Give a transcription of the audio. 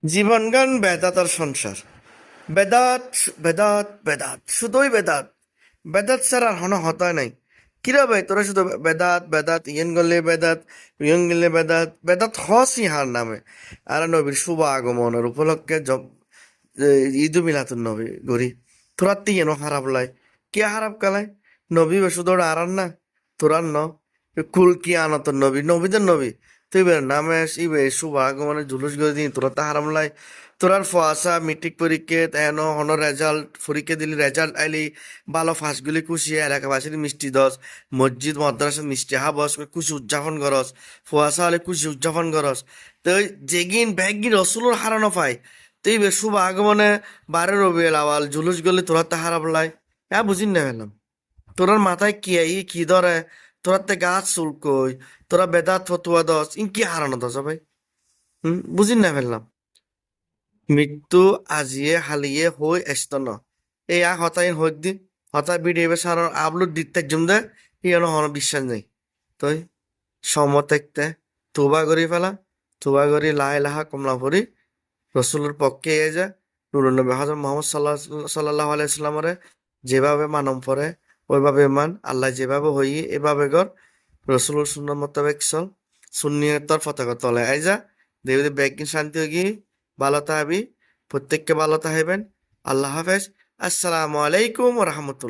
জীবনগান বেদাত আর সংসার। বেদাত বেদাত বেদাত, শুধুই বেদাত। বেদাত ছাড়া আর হন হতায় নাই। কিরা ভাই তোরা শুধু বেদাত বেদাত, ইয়েন গলে বেদাত, ইয়েন গেলে বেদাত বেদাত হসই হার নামে। আর নবীর শুভ আগমনের উপলক্ষে ঈদ মিলাতুন নবী গরি তোরা তিয়ান হারাপ লাই। কে হারাপ কালাই? নবী শুধু আরান না তোরার ন কুল কি আনত নবী, নবীদের নবী। তুই বের নামে ইবে শুভ আগমনের জুলুস গড়ে দিন তোরা তা হারাম লাই। তোরার ফোয়াশা মেট্রিক পরীক্ষা তেন হন রেজাল্ট পরীক্ষা দিলি, রেজাল্ট আইলি ভালো ফাঁসগুলি খুশি এলাকাবাসীর মিষ্টি দশ, মসজিদ মাদ্রাসা মিষ্টি হাবস খুশি উদযাপন করস, ফোয়াশা হলে খুশি উদযাপন করস। তো যেগিন ব্যাগিন রসুলোর হারানো পাই। তুই বে শুভ আগমনে 12 রবিউল আওয়াল জুলুস গলি তোরা তা হারাম লাই। হ্যাঁ বুঝিন না পেলাম তোরার মাথায় কি কি ধরে? তোরা তে গাছ চুলকই, তোরা বেদাত ফতুয়া দস ইন কি হারানো দশ ভাই? বুঝিন না ফেললাম। মৃত্যু আজিয়ে হালিয়ে হই এসত ন। এই হতাই হইক দি হতাই ভিডিও সার আপলোড দিতে জুম দে ইয়ানো হন বিশ্বাস নেই। তই সমতেকতে তুবা করি ফেলা, তুবা করি লাই লাহা কমলা ভরি রসুলের পক্ষে এ যা নুরনবী হজরত মোহাম্মদ সাল্লাহ আলাইসাল্লামরে যেভাবে মানম পরে ওইভাবে মান, আল্লাহ যেভাবে হই এভাবে কর, রসুলের সুন্নাহ মোতাবেক চল, সুন্নিয়তর পতাকা তলে আই যা দেবী ব্যাগিন শান্তি হগি, ভালো তাহাবি, প্রত্যেককে ভালো তাহাইবেন। আল্লাহ হাফেজ। আসসালামু আলাইকুম রহমতুল্লাহ।